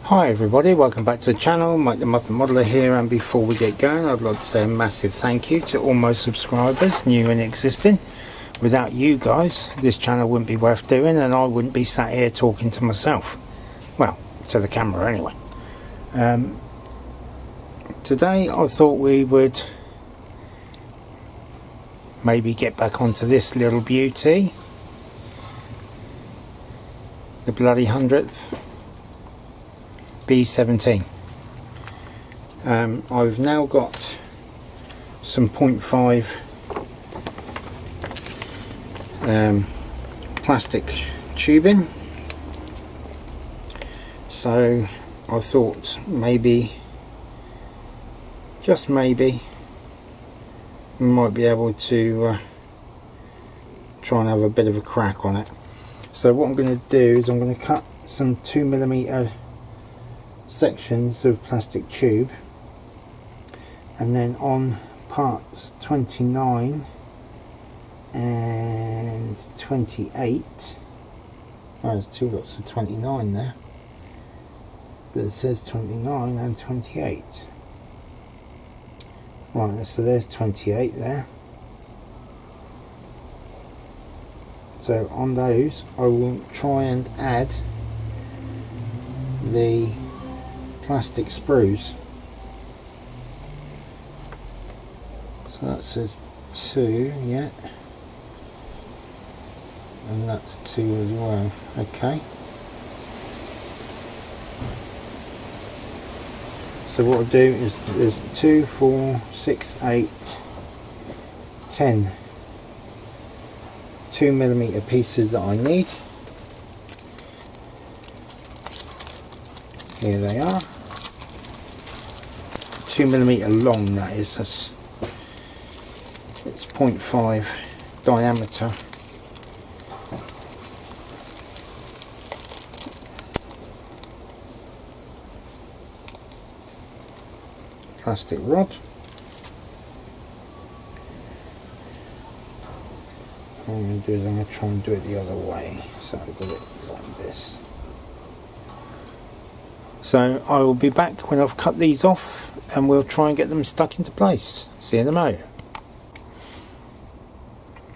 Hi everybody, welcome back to the channel. Mike the Muppet Modeler here, and before we get going I'd like to say a massive thank you to all my subscribers, new and existing. Without you guys this channel wouldn't be worth doing, and I wouldn't be sat here talking to myself, well, to the camera anyway. Today I thought we would maybe get back onto this little beauty, the bloody 100th B17. I've now got some 0.5 plastic tubing, so I thought maybe, just maybe, we might be able to try and have a bit of a crack on it. So what I'm going to do is I'm going to cut some 2mm sections of plastic tube, and then on parts 29 and 28, there's two lots of 29 there, but it says 29 and 28. Right, so there's 28 there. So on those I will try and add the plastic sprues. So that says 2, yeah, and that's 2 as well. Okay, so what I'll do is there's 2, 4, 6, 8, 10 2mm pieces that I need. Here they are. 2mm long, that is. It's 0.5 diameter. Plastic rod. What I'm going to do is I'm going to try and do it the other way, so I've got it like this. So I will be back when I've cut these off, and we'll try and get them stuck into place. See you in a moment.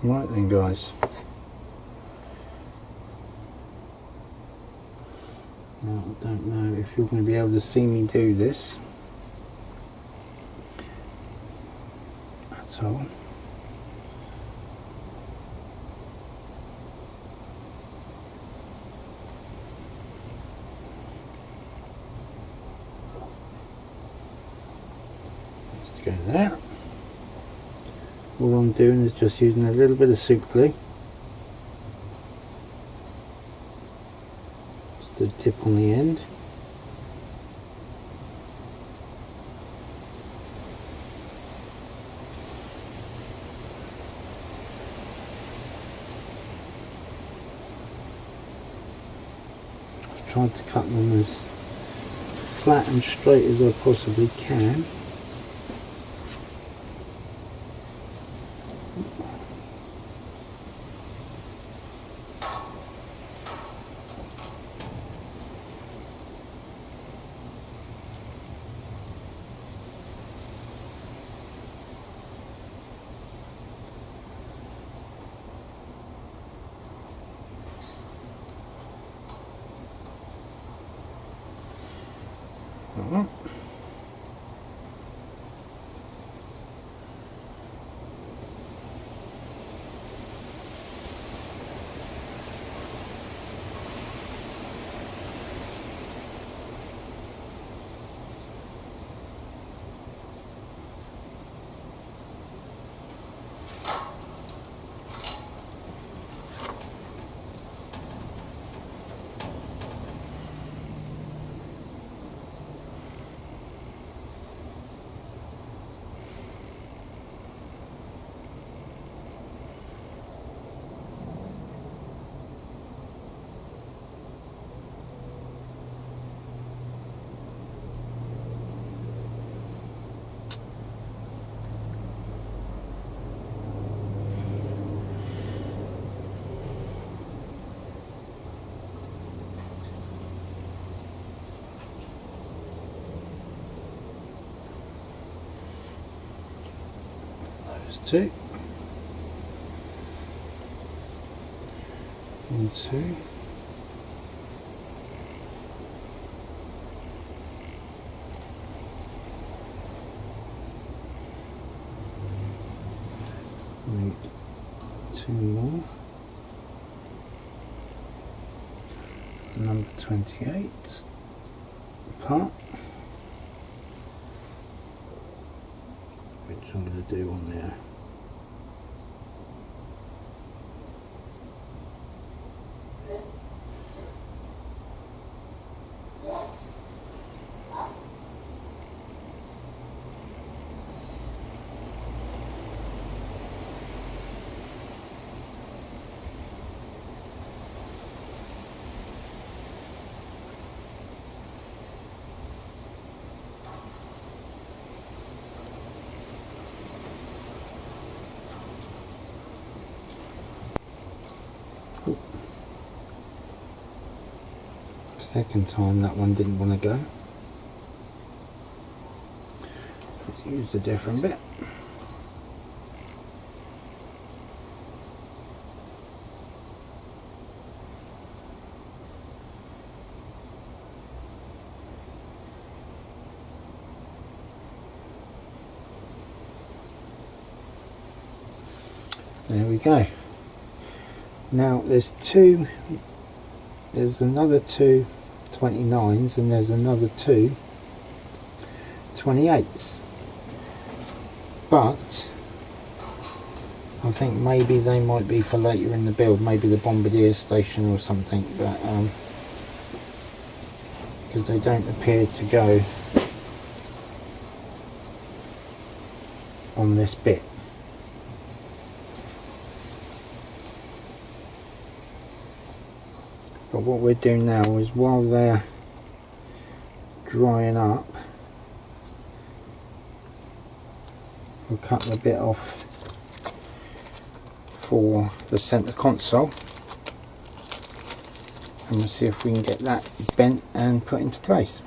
Right then guys, now I don't know if you're going to be able to see me do this at all. Go there. All I'm doing is just using a little bit of super glue, just a tip on the end. I've tried to cut them as flat and straight as I possibly can. There's 2. 1, 2. Need 2 more. Number 28 part, which I'm going to do on there. Second time that one didn't want to go. Let's use a different bit. There we go. Now there's another 2 29s and there's another 2 28s, but I think maybe they might be for later in the build, maybe the bombardier station or something, but because they don't appear to go on this bit. But what we're doing now is, while they're drying up, we'll cut the bit off for the centre console, and we'll see if we can get that bent and put into place.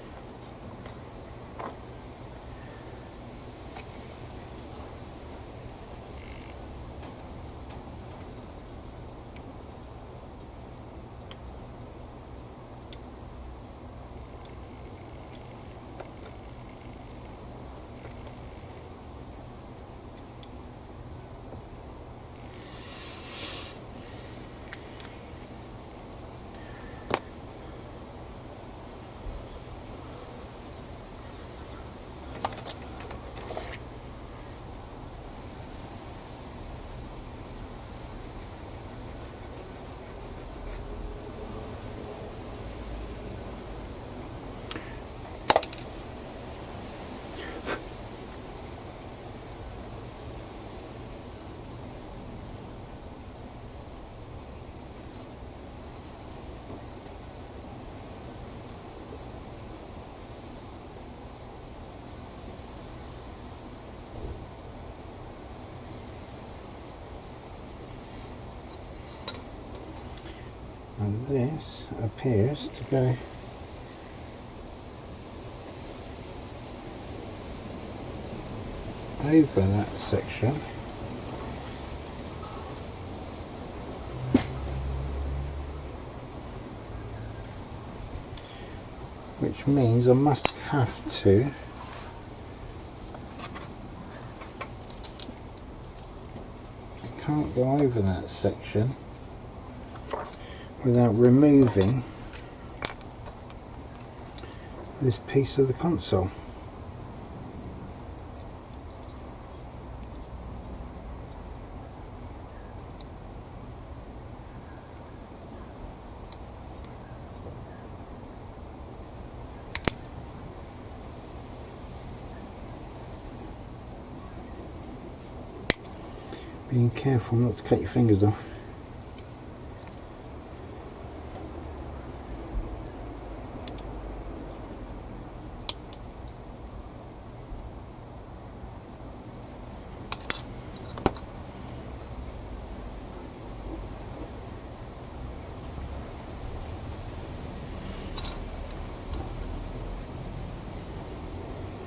And this appears to go over that section, which means I must have to can't go over that section without removing this piece of the console. Being careful not to cut your fingers off.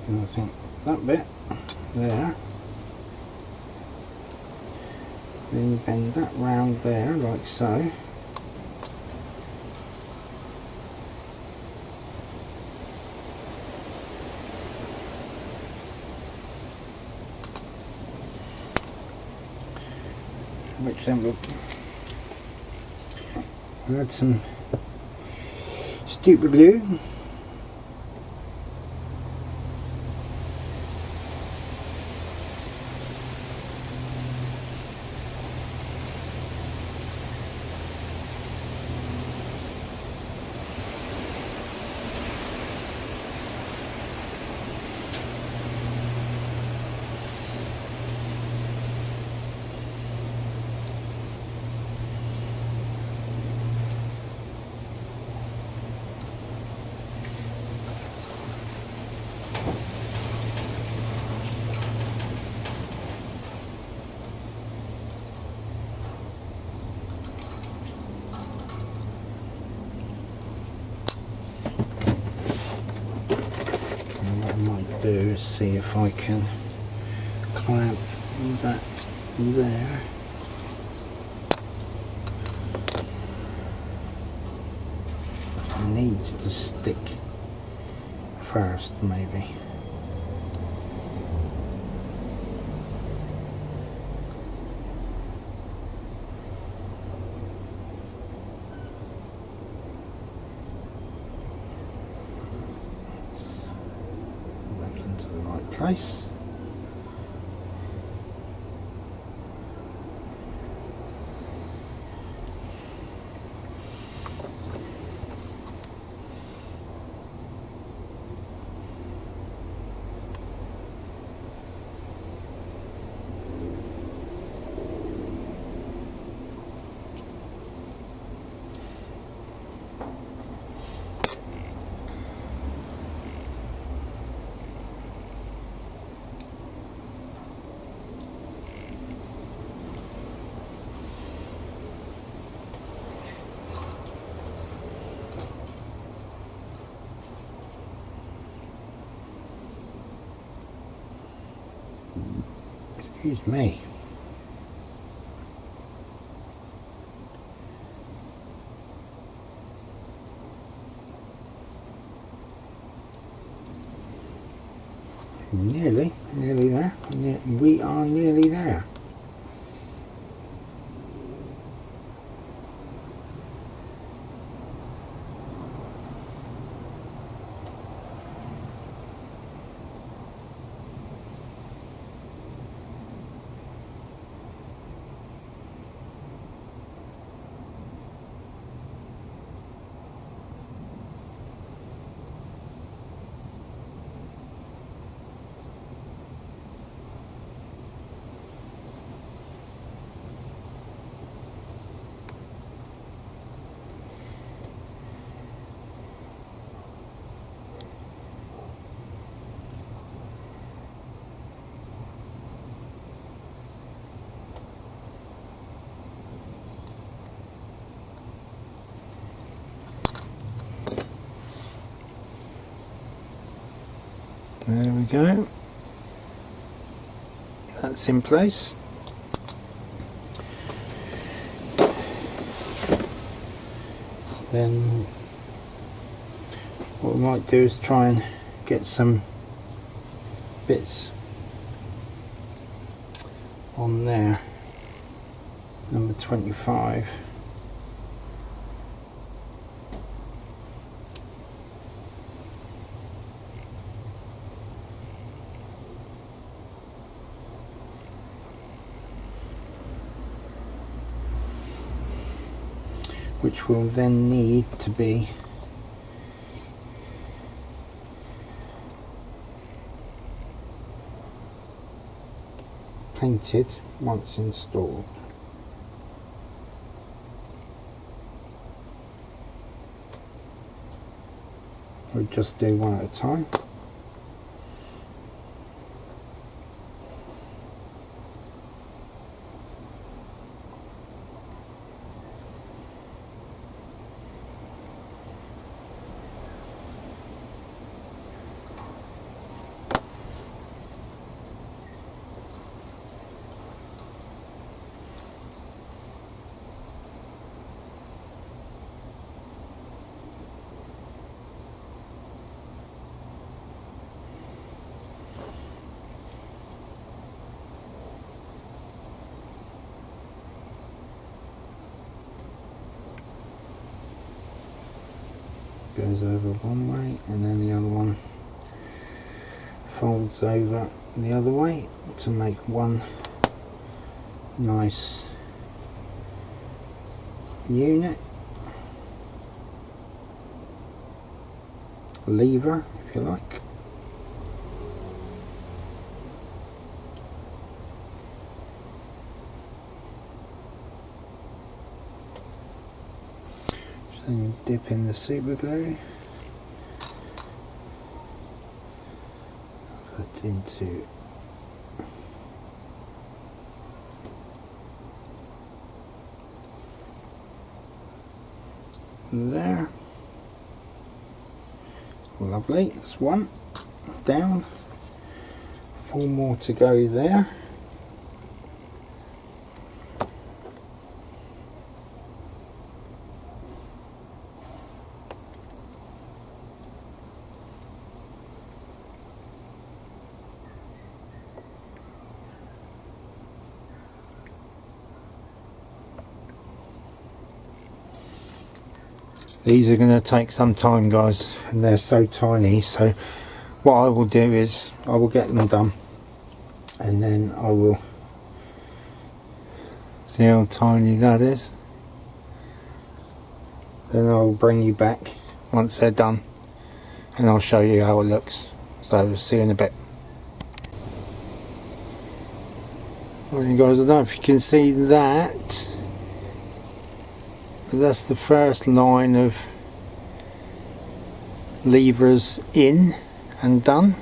And I think that bit there Then bend that round there like so. Which then we'll add some super glue. Do is see if I can clamp that there. It needs to stick first, maybe. To the right place. Excuse me. Nearly there. We are nearly there. There we go. That's in place. Then what we might do is try and get some bits on there. Number 25. Which will then need to be painted once installed. We'll just do one at a time. goes over one way and then the other one folds over the other way to make one nice unit, lever if you like. Then you dip in the super glue, put into there. Lovely, that's one down, 4 more to go there. These are going to take some time, guys, and they're so tiny, so what I will do is I will get them done and then I will see how tiny that is, then I'll bring you back once they're done and I'll show you how it looks. So see you in a bit. Alright guys, I don't know if you can see that, but that's the first line of levers in and done.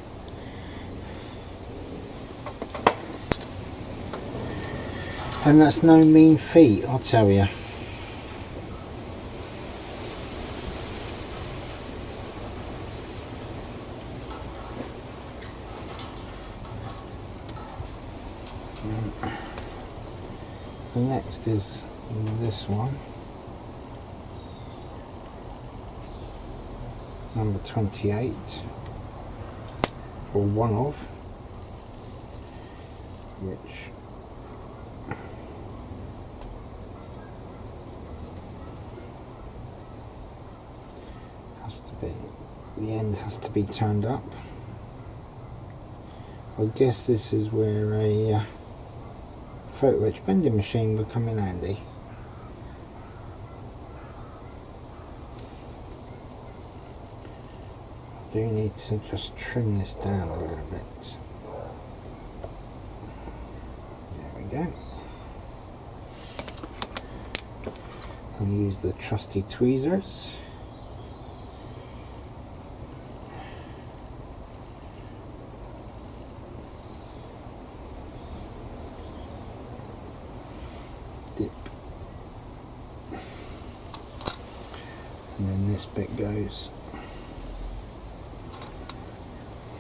And that's no mean feat, I'll tell you. The next is this one. Number 28, or one of, which has to be, the end has to be turned up. I guess this is where a photo etch bending machine would come in handy. I do need to just trim this down a little bit. There we go. I'll use the trusty tweezers. Dip. And then this bit goes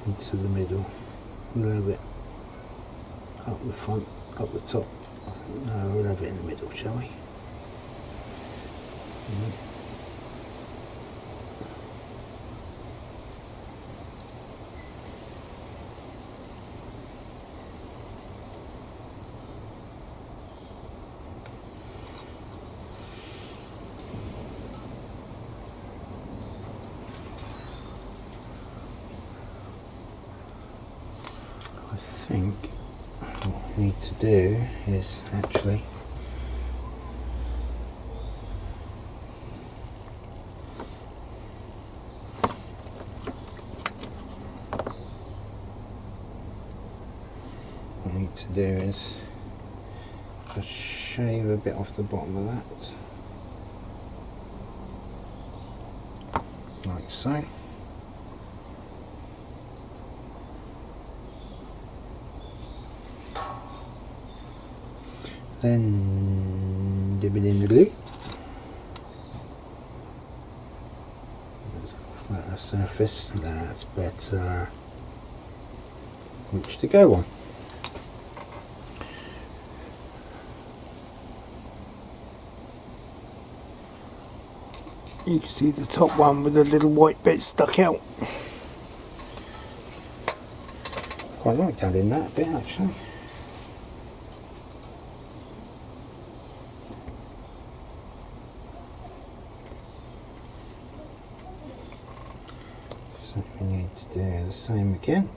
into the middle. We'll have it up the front, up the top. No, we'll have it in the middle, shall we? I think what we need to do is actually just shave a bit off the bottom of that, like so. Then dip it in the glue. There's a flatter surface, that's better. Which to go on. You can see the top one with the little white bit stuck out. Quite like adding that bit actually. Let's do the same again.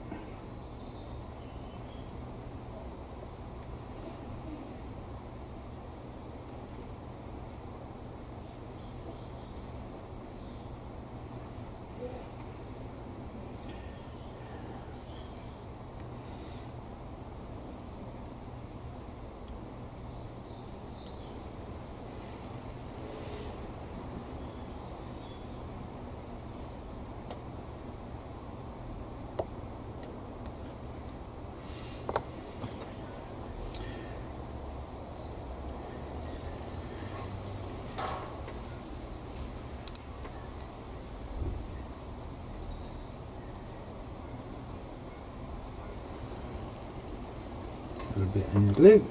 A little bit in the glue.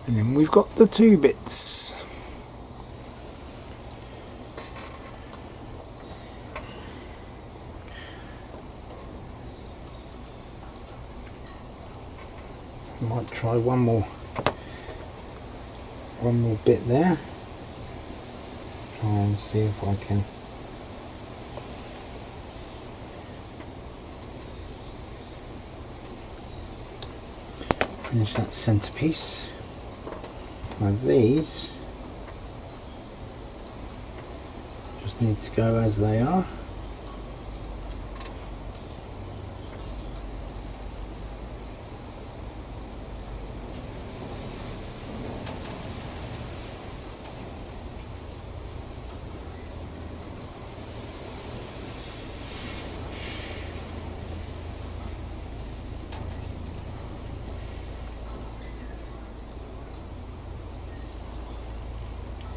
And then we've got the 2 bits. Might try one more bit there. Try and see if I can finish that centerpiece. Now these just need to go as they are.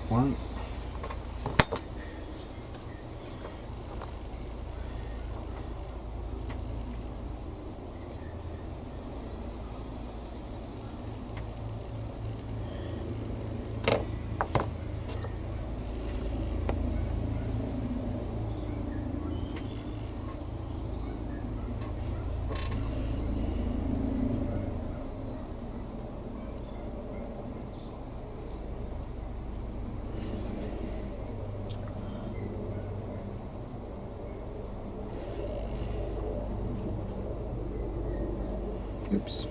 One. Oops.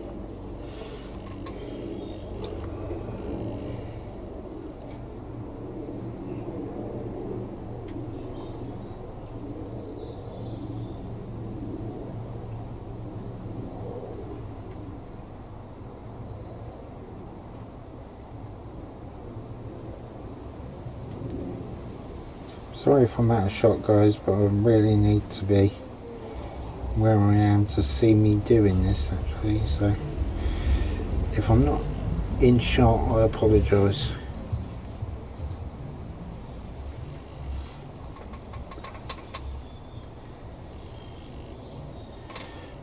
Sorry if I'm out of shot, guys, but I really need to be where I am to see me doing this actually, so if I'm not in shot I apologise.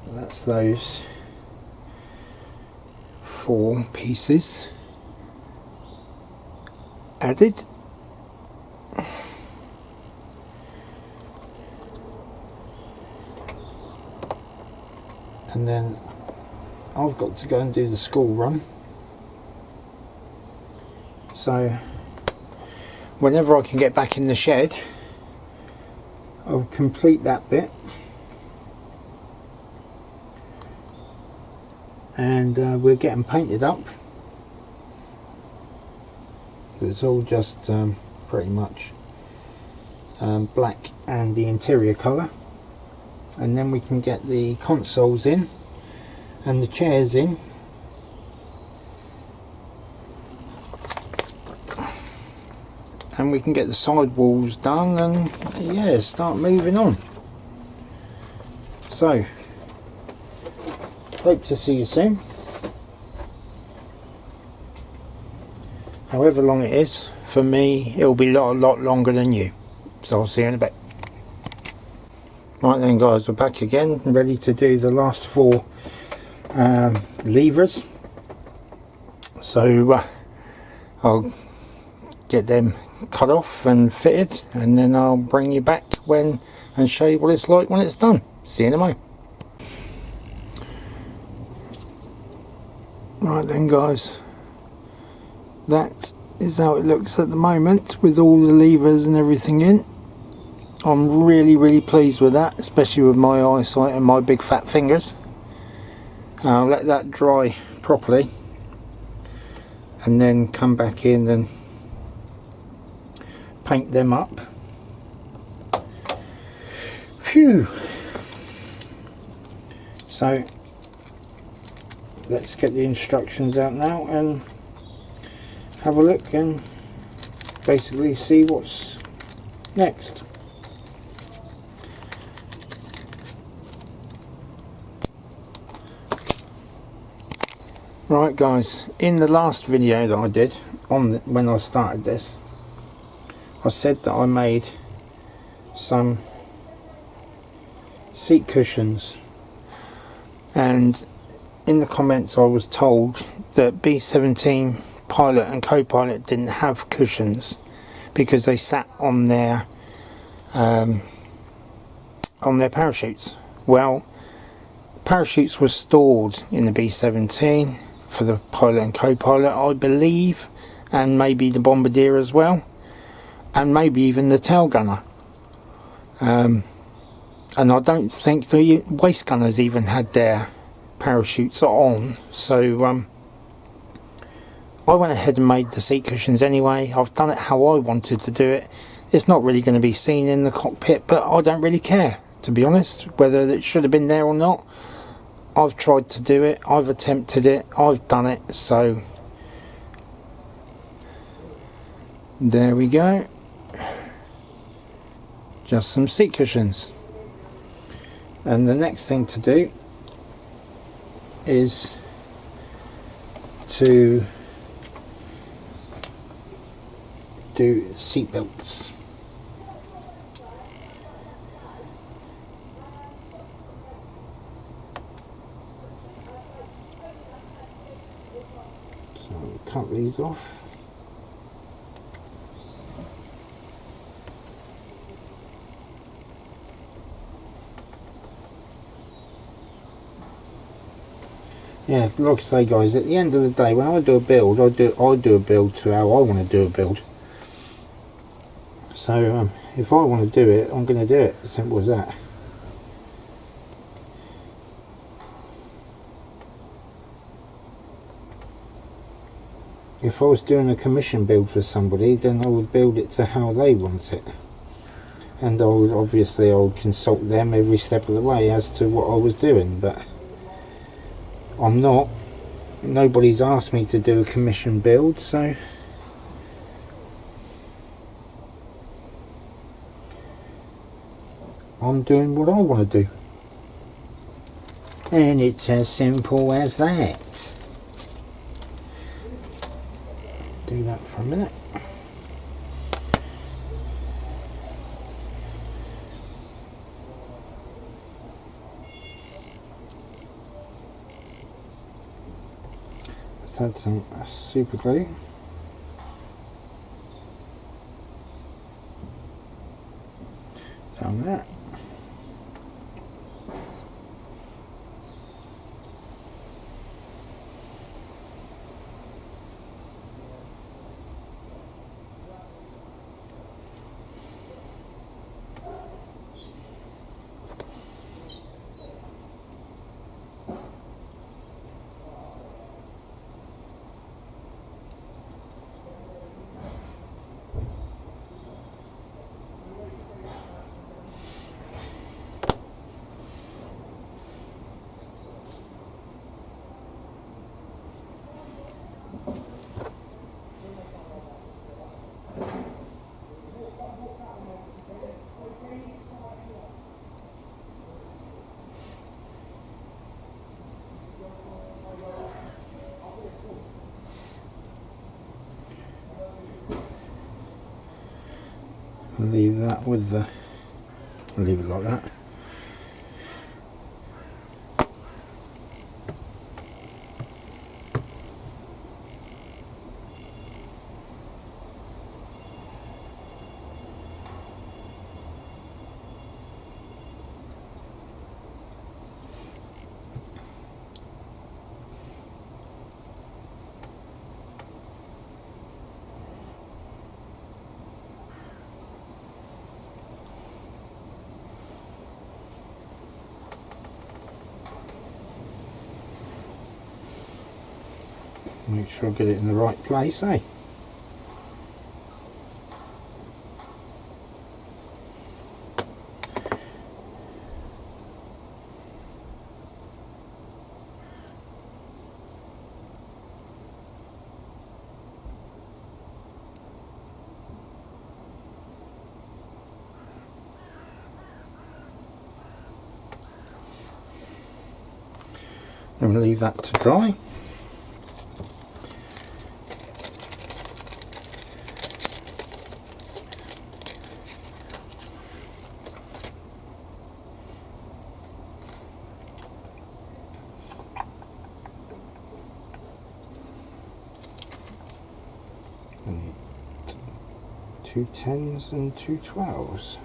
That's those 4 pieces added. And then I've got to go and do the school run. So whenever I can get back in the shed, I'll complete that bit. And we'll get them painted up. It's all just pretty much black and the interior colour. And then we can get the consoles in and the chairs in, and we can get the side walls done and yeah, start moving on. So hope to see you soon, however long it is. For me it'll be a lot longer than you, so I'll see you in a bit. Right then guys, we're back again, ready to do the last 4 levers. So I'll get them cut off and fitted, and then I'll bring you back and show you what it's like when it's done. See you in a moment. Right then guys, that is how it looks at the moment with all the levers and everything in. I'm really pleased with that, especially with my eyesight and my big fat fingers. I'll let that dry properly and then come back in and paint them up. Phew! So let's get the instructions out now and have a look and basically see what's next. Right guys, in the last video that I did when I started this, I said that I made some seat cushions, and in the comments I was told that B-17 Pilot and Co-Pilot didn't have cushions because they sat on their parachutes. Well, parachutes were stored in the B-17 for the Pilot and Co-Pilot, I believe, and maybe the Bombardier as well, and maybe even the tail gunner, and I don't think the waist gunners even had their parachutes on. So I went ahead and made the seat cushions anyway. I've done it how I wanted to do it. It's not really going to be seen in the cockpit, but I don't really care, to be honest, whether it should have been there or not. I've tried to do it, I've attempted it, I've done it, so there we go. Just some seat cushions. And the next thing to do is to do seat belts. So cut these off. Yeah, like I say guys, at the end of the day, when I do a build, I do a build to how I want to do a build. So if I want to do it, I'm going to do it. Simple as that. If I was doing a commission build for somebody, then I would build it to how they want it, and I would consult them every step of the way as to what I was doing. But I'm not. Nobody's asked me to do a commission build, so I'm doing what I want to do, and it's as simple as that. Do that for a minute. Let's add some super glue. Down there. Leave that with the, leave it like that. Make sure I get it in the right place, eh? Then we'll leave that to dry. And 2 10s and 2 12s.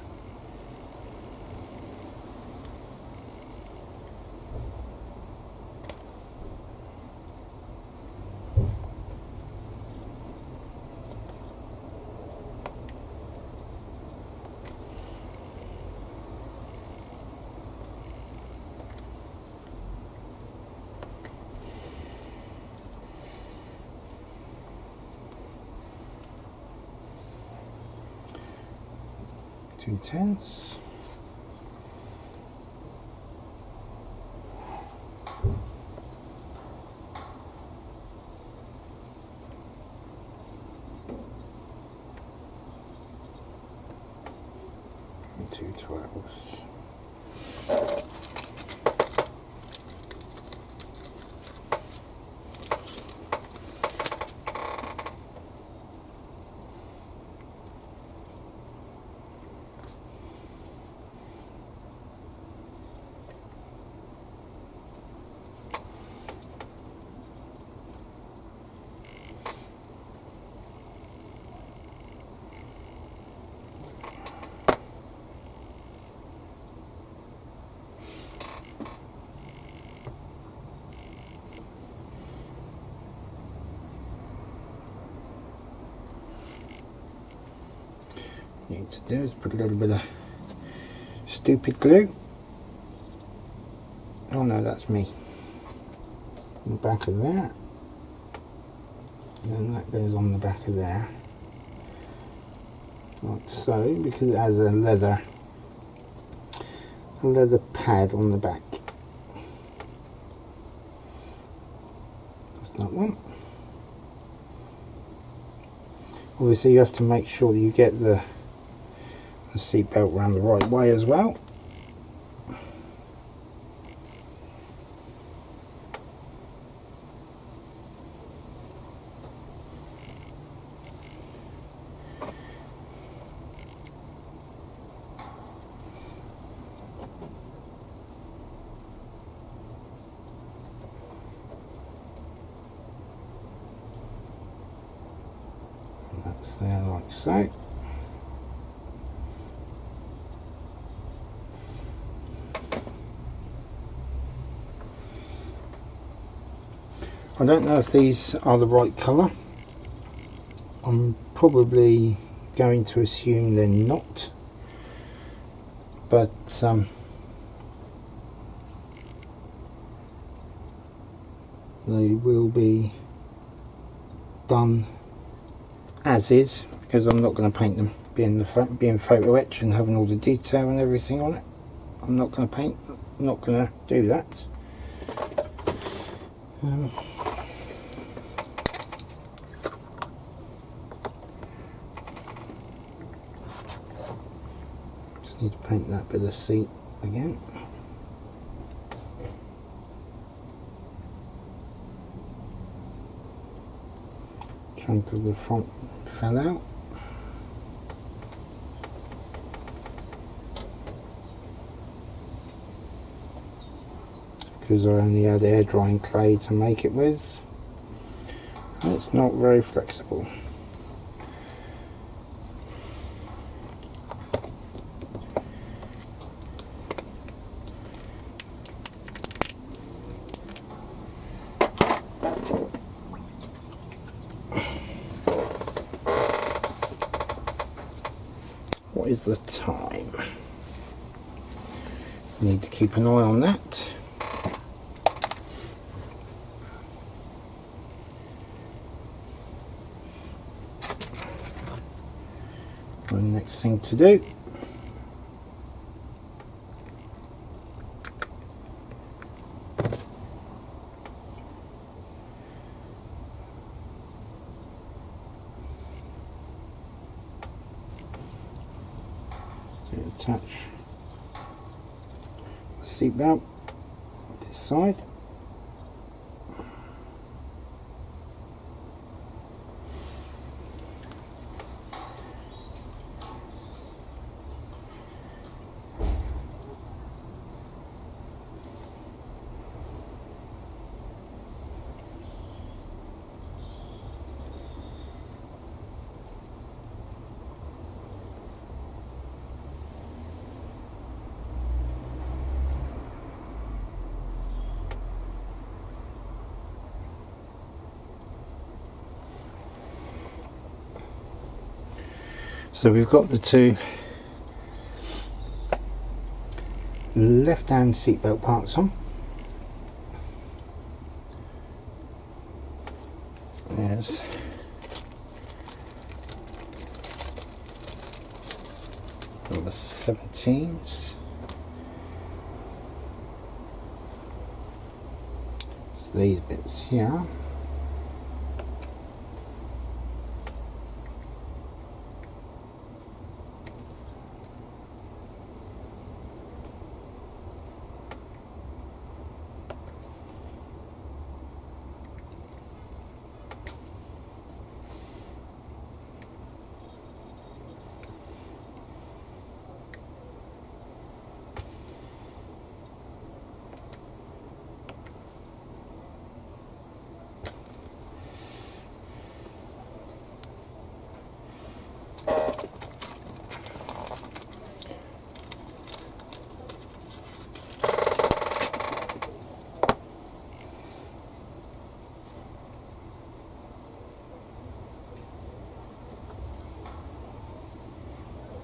Two 10s. And 2 12s. Need to do is put a little bit of stupid glue. Oh no, that's me. On the back of that, and then that goes on the back of there, like so, because it has a leather pad on the back. That's that one. Obviously, you have to make sure you get the seat belt around the right way as well. And that's there like so. I don't know if these are the right colour. I'm probably going to assume they're not, but they will be done as is, because I'm not going to paint them. Being photo etch and having all the detail and everything on it, I'm not going to paint. I'm not going to do that. Need to paint that bit of the seat again. Chunk of the front fell out. Because I only had air drying clay to make it with. And it's not very flexible. What is the time? Need to keep an eye on that. the next thing to do. To attach the seat belt this side. So we've got the two left-hand seatbelt parts on. There's number 17s. So these bits here.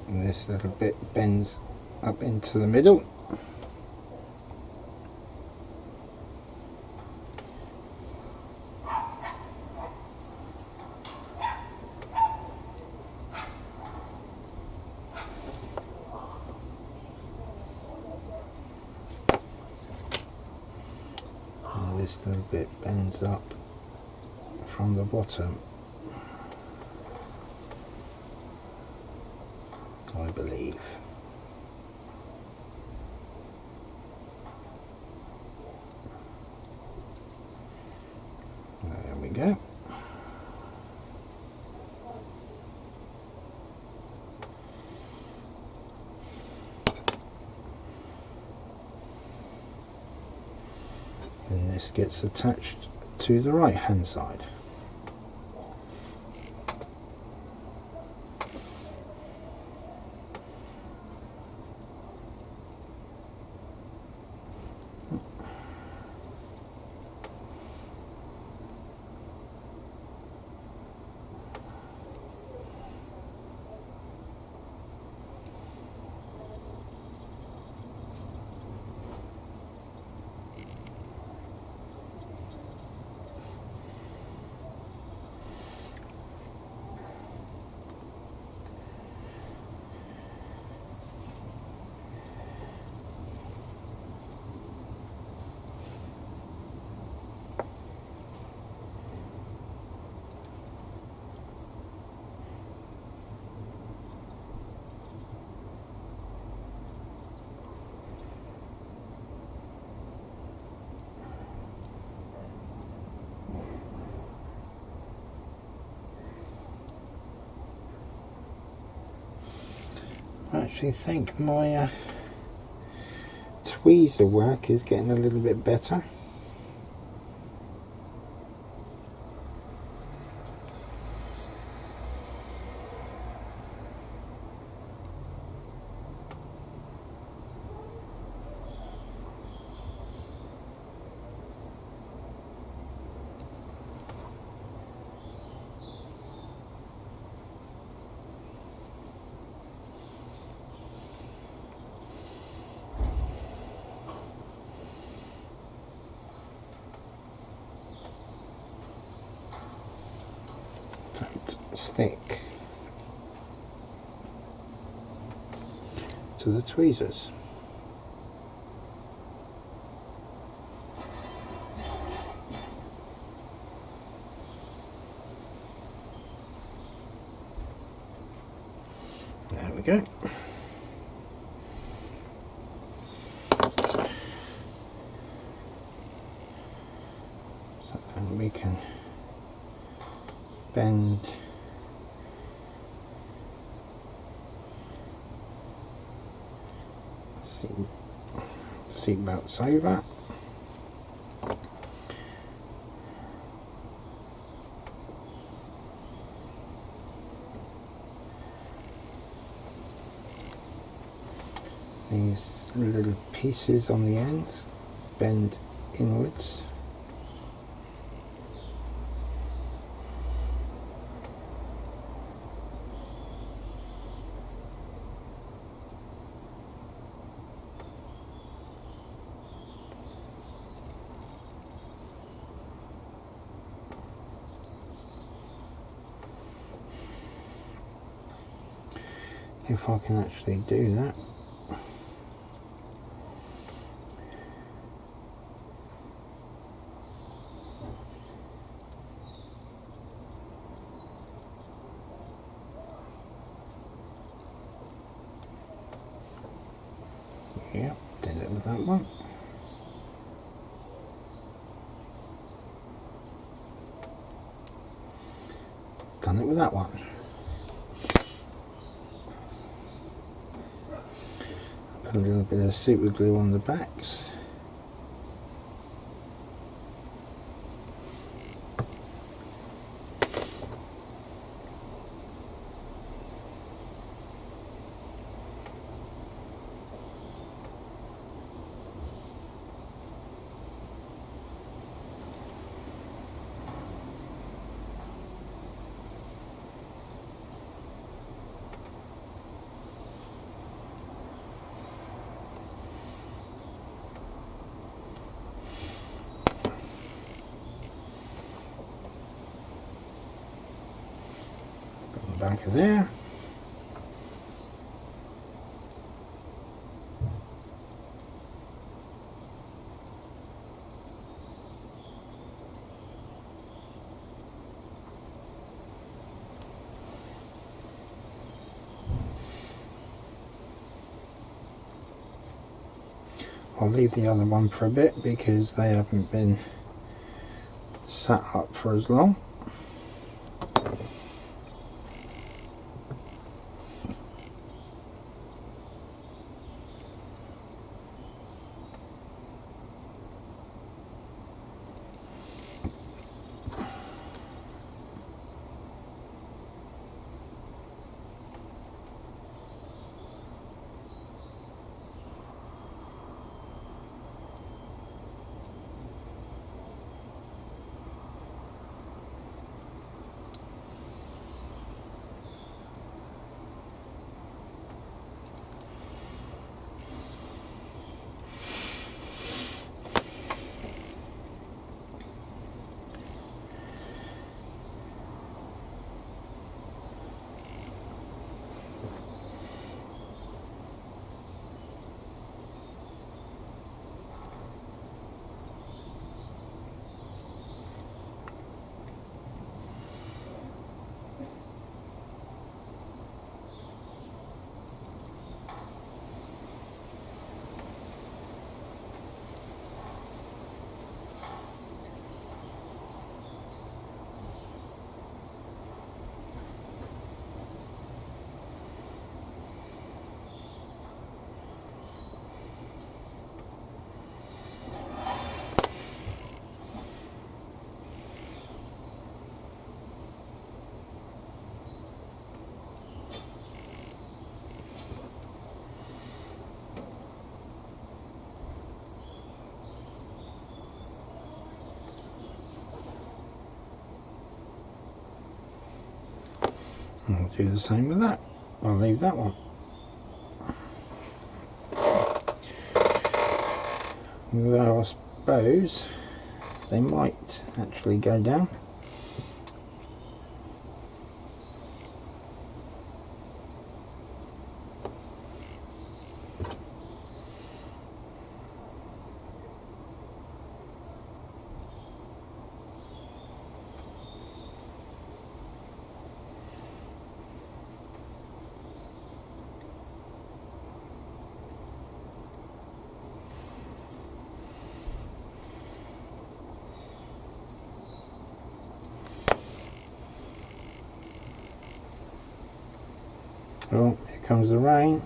And this little bit bends up into the middle. And this little bit bends up from the bottom, I believe. There we go. And this gets attached to the right hand side. I actually think my tweezer work is getting a little bit better. Stick. to the tweezers. There we go. So then we can bend seat belts over. These little pieces on the ends bend inwards. If I can actually do that. Yep, did it with that one. Done it with that one. Put a little bit of super glue on the backs. Back of there. I'll leave the other one for a bit because they haven't been sat up for as long. I'll do the same with that. I'll leave that one. Although I suppose they might actually go down. Oh, here comes the rain.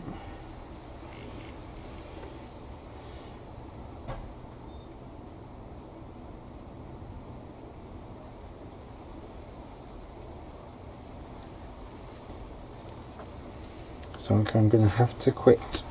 So I'm going to have to quit.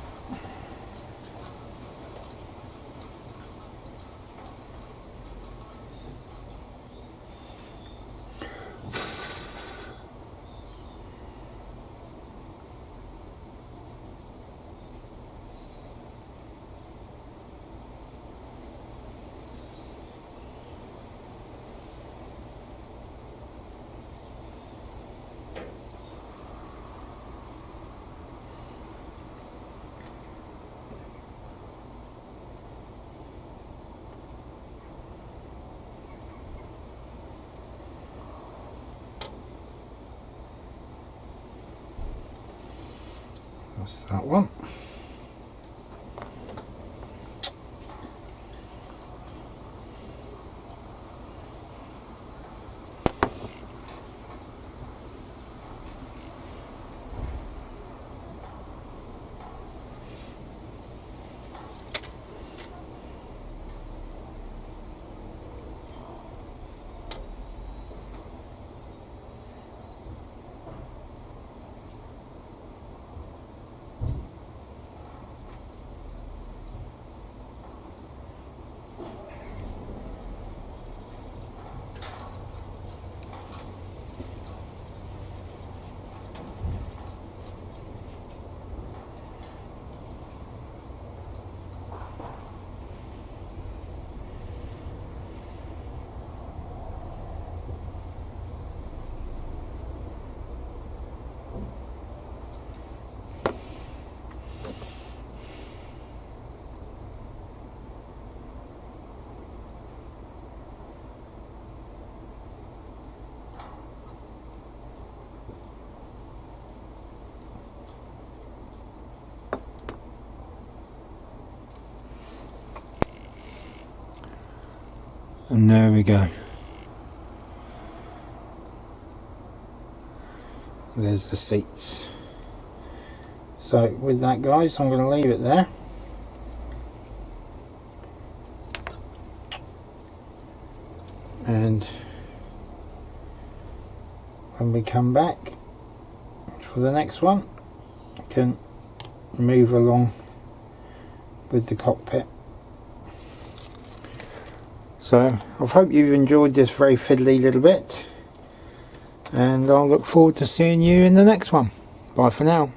That's that one. And there we go. There's the seats. So with that, guys, I'm going to leave it there. And when we come back for the next one, I can move along with the cockpit. So I hope you've enjoyed this very fiddly little bit, and I'll look forward to seeing you in the next one. Bye for now.